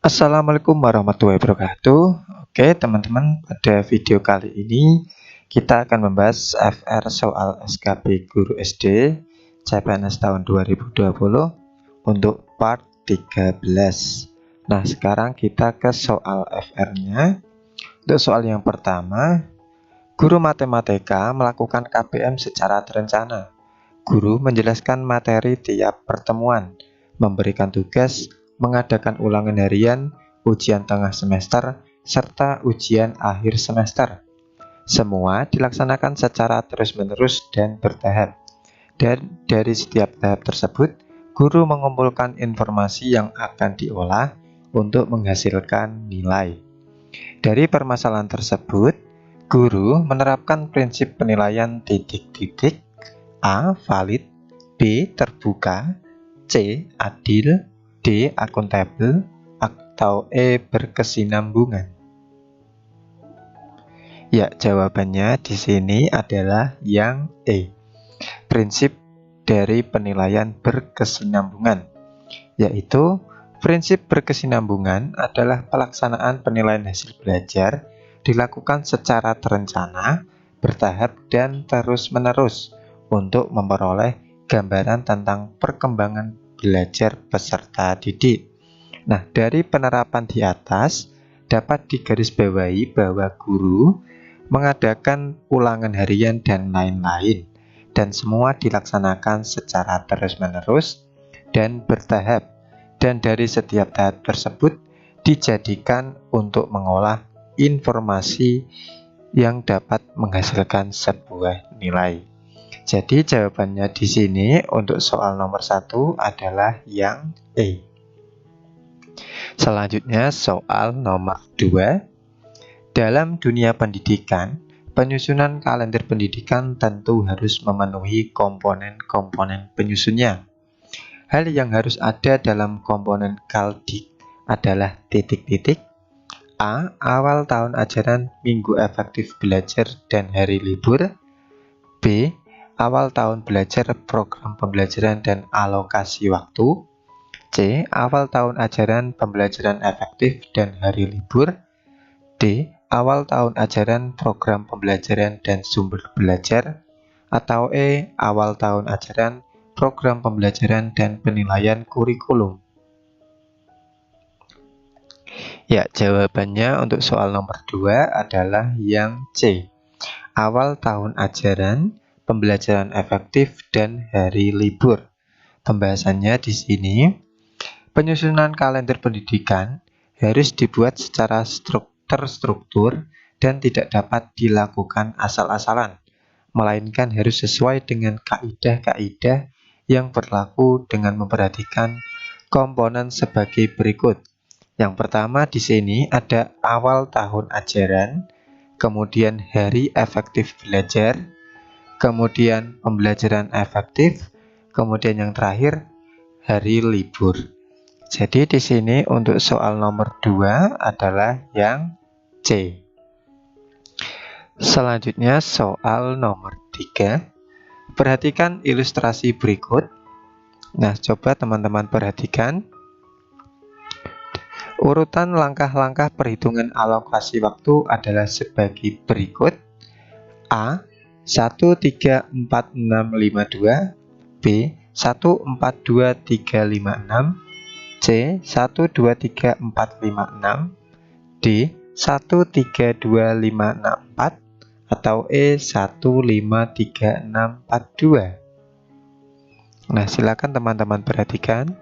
Assalamualaikum warahmatullahi wabarakatuh. Oke, teman-teman, pada video kali ini kita akan membahas FR soal SKB Guru SD CPNS tahun 2020 untuk part 13. Nah, sekarang kita ke soal FR-nya. Untuk soal yang pertama, guru matematika melakukan KBM secara terencana. Guru menjelaskan materi tiap pertemuan, memberikan tugas, mengadakan ulangan harian, ujian tengah semester, serta ujian akhir semester. Semua dilaksanakan secara terus-menerus dan bertahap. Dan dari setiap tahap tersebut, guru mengumpulkan informasi yang akan diolah untuk menghasilkan nilai. Dari permasalahan tersebut, guru menerapkan prinsip penilaian titik-titik. A. Valid, B. Terbuka, C. Adil, D. Akuntabel, atau E. Berkesinambungan. Ya, jawabannya di sini adalah yang E. Prinsip dari penilaian berkesinambungan, yaitu prinsip berkesinambungan adalah pelaksanaan penilaian hasil belajar dilakukan secara terencana, bertahap, dan terus-menerus untuk memperoleh gambaran tentang perkembangan belajar peserta didik. Nah, dari penerapan di atas dapat digarisbawahi bahwa guru mengadakan ulangan harian dan lain-lain, dan semua dilaksanakan secara terus-menerus dan bertahap, dan dari setiap tahap tersebut dijadikan untuk mengolah informasi yang dapat menghasilkan sebuah nilai. Jadi jawabannya di sini untuk soal nomor 1 adalah yang E. Selanjutnya soal nomor 2. Dalam dunia pendidikan, penyusunan kalender pendidikan tentu harus memenuhi komponen-komponen penyusunnya. Hal yang harus ada dalam komponen Kaldik adalah titik-titik. A. Awal tahun ajaran, minggu efektif belajar, dan hari libur. B. Awal tahun belajar, program pembelajaran, dan alokasi waktu. C. Awal tahun ajaran, pembelajaran efektif, dan hari libur. D. Awal tahun ajaran, program pembelajaran, dan sumber belajar. Atau E. Awal tahun ajaran, program pembelajaran, dan penilaian kurikulum. Ya, jawabannya untuk soal nomor 2 adalah yang C. Awal tahun ajaran, pembelajaran efektif, dan hari libur. Pembahasannya di sini, penyusunan kalender pendidikan harus dibuat secara terstruktur dan tidak dapat dilakukan asal-asalan, melainkan harus sesuai dengan kaidah-kaidah yang berlaku dengan memperhatikan komponen sebagai berikut. Yang pertama di sini ada awal tahun ajaran, kemudian hari efektif belajar, kemudian pembelajaran efektif, kemudian yang terakhir hari libur. Jadi di sini untuk soal nomor 2 adalah yang C. Selanjutnya soal nomor 3. Perhatikan ilustrasi berikut. Nah, coba teman-teman perhatikan. Urutan langkah-langkah perhitungan alokasi waktu adalah sebagai berikut. A. 1, 3, 4, 6, 5, 2. B. 1, 4, 2, 3, 5, 6. C. 1, 2, 3, 4, 5, 6. D. 1, 3, 2, 5, 6, 4. Atau E. 1, 5, 3, 6, 4, 2. Nah, silakan teman-teman perhatikan.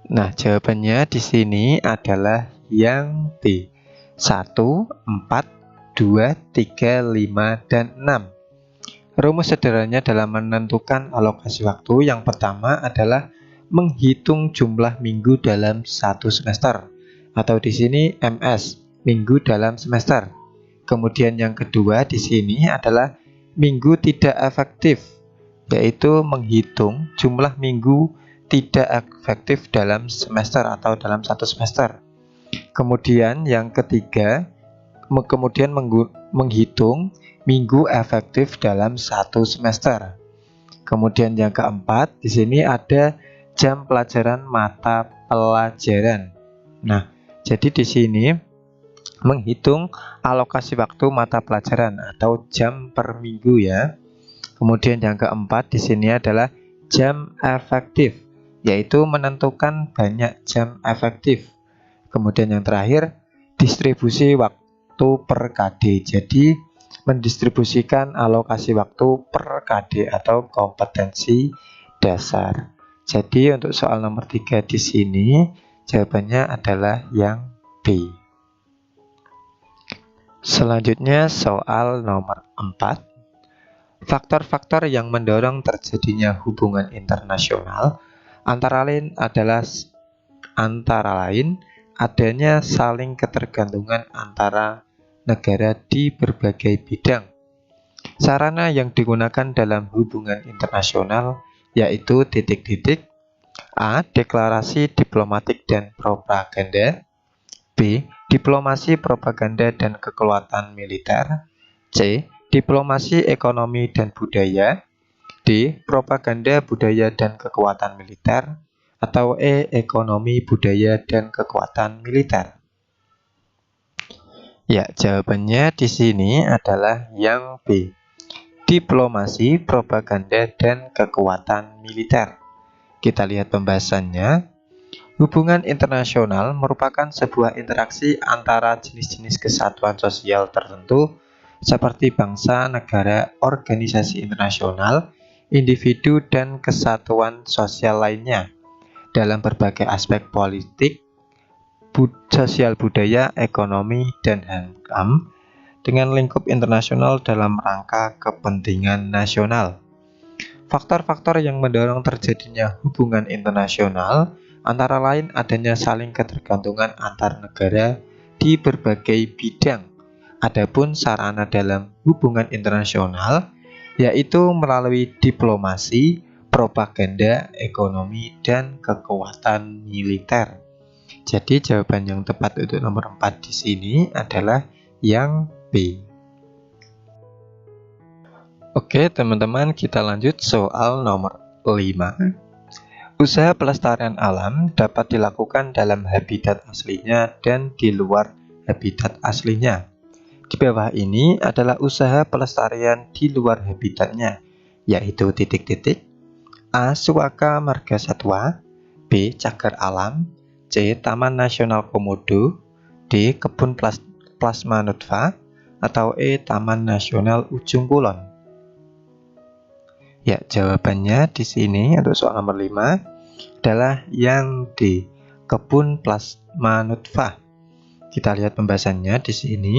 Nah, jawabannya di sini adalah yang B. 1, 4, 2, 3, 5, dan 6. Rumus sederhananya dalam menentukan alokasi waktu yang pertama adalah menghitung jumlah minggu dalam satu semester, atau di sini MS, minggu dalam semester. Kemudian yang kedua di sini adalah minggu tidak efektif, yaitu menghitung jumlah minggu tidak efektif dalam semester atau dalam satu semester. Kemudian yang ketiga, menghitung minggu efektif dalam satu semester. Kemudian yang keempat, di sini ada jam pelajaran mata pelajaran. Nah, jadi di sini menghitung alokasi waktu mata pelajaran atau jam per minggu ya. Kemudian yang keempat di sini adalah jam efektif, yaitu menentukan banyak jam efektif. Kemudian yang terakhir distribusi waktu per KD. Jadi mendistribusikan alokasi waktu per KD atau kompetensi dasar. Jadi untuk soal nomor 3 di sini jawabannya adalah yang B. Selanjutnya soal nomor 4. Faktor-faktor yang mendorong terjadinya hubungan internasional antara lain adanya saling ketergantungan antara negara di berbagai bidang. Sarana yang digunakan dalam hubungan internasional yaitu A. Deklarasi diplomatik dan propaganda. B. Diplomasi propaganda dan kekuatan militer. C. Diplomasi ekonomi dan budaya. D. Propaganda budaya dan kekuatan militer. Atau E. Ekonomi budaya dan kekuatan militer. Ya, jawabannya di sini adalah yang B. Diplomasi, propaganda, dan kekuatan militer. Kita lihat pembahasannya. Hubungan internasional merupakan sebuah interaksi antara jenis-jenis kesatuan sosial tertentu seperti bangsa, negara, organisasi internasional, individu, dan kesatuan sosial lainnya dalam berbagai aspek politik, sosial budaya, ekonomi, dan HAM dengan lingkup internasional dalam rangka kepentingan nasional. Faktor-faktor yang mendorong terjadinya hubungan internasional antara lain adanya saling ketergantungan antar negara di berbagai bidang. Adapun sarana dalam hubungan internasional yaitu melalui diplomasi, propaganda, ekonomi, dan kekuatan militer. Jadi jawaban yang tepat untuk nomor 4 di sini adalah yang B. Oke teman-teman, kita lanjut soal nomor 5. Usaha pelestarian alam dapat dilakukan dalam habitat aslinya dan di luar habitat aslinya. Di bawah ini adalah usaha pelestarian di luar habitatnya, yaitu A. Suaka Marga Satwa, B. Cagar Alam, C. Taman Nasional Komodo, D. Kebun Plasma Nutfa, atau E. Taman Nasional Ujung Kulon. Ya, jawabannya di sini untuk soal nomor 5 adalah yang D. Kebun Plasma Nutfa. Kita lihat pembahasannya di sini.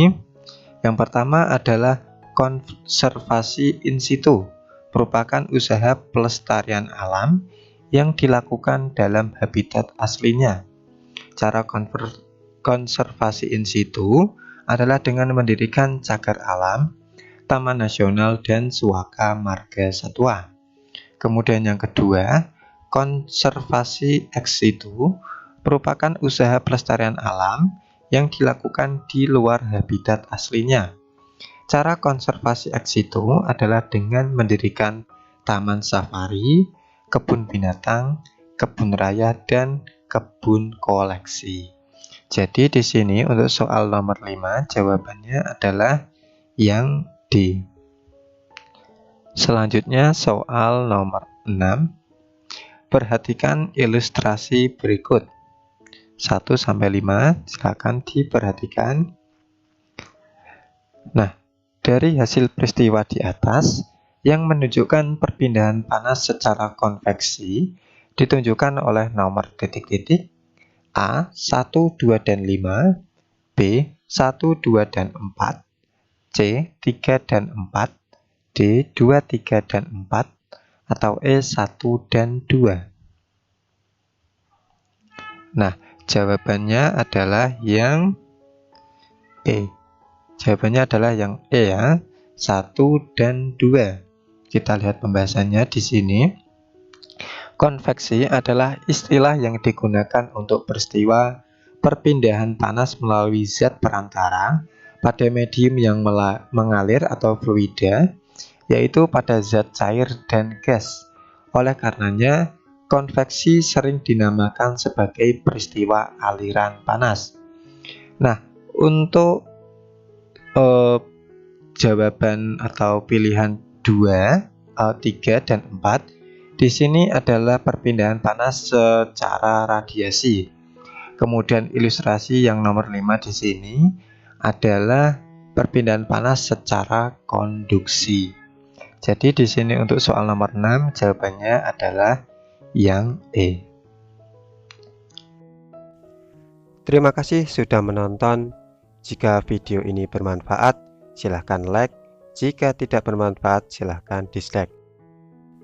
Yang pertama adalah konservasi in situ, merupakan usaha pelestarian alam yang dilakukan dalam habitat aslinya. Cara konservasi in situ adalah dengan mendirikan cagar alam, taman nasional, dan suaka marga satwa. Kemudian yang kedua, konservasi ex situ merupakan usaha pelestarian alam yang dilakukan di luar habitat aslinya. Cara konservasi ex situ adalah dengan mendirikan taman safari, kebun binatang, kebun raya, dan kebun koleksi. Jadi di sini untuk soal nomor 5 jawabannya adalah yang D. Selanjutnya soal nomor 6. Perhatikan ilustrasi berikut 1-5, silakan diperhatikan. Nah, dari hasil peristiwa di atas yang menunjukkan perpindahan panas secara konveksi ditunjukkan oleh nomor A 1, 2, dan 5, B 1, 2, dan 4, C 3 dan 4, D 2, 3, dan 4, atau E 1 dan 2. Nah, jawabannya adalah yang E. Jawabannya adalah yang E ya, 1 dan 2. Kita lihat pembahasannya di sini. Konveksi adalah istilah yang digunakan untuk peristiwa perpindahan panas melalui zat perantara pada medium yang mengalir atau fluida, yaitu pada zat cair dan gas. Oleh karenanya, konveksi sering dinamakan sebagai peristiwa aliran panas. Nah, untuk jawaban atau pilihan 2, 3, dan 4 di sini adalah perpindahan panas secara radiasi. Kemudian ilustrasi yang nomor 5 di sini adalah perpindahan panas secara konduksi. Jadi di sini untuk soal nomor 6 jawabannya adalah yang E. Terima kasih sudah menonton. Jika video ini bermanfaat, silahkan like. Jika tidak bermanfaat, silahkan dislike.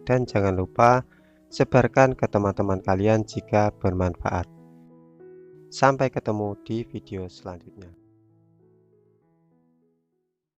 Dan jangan lupa sebarkan ke teman-teman kalian jika bermanfaat. Sampai ketemu di video selanjutnya.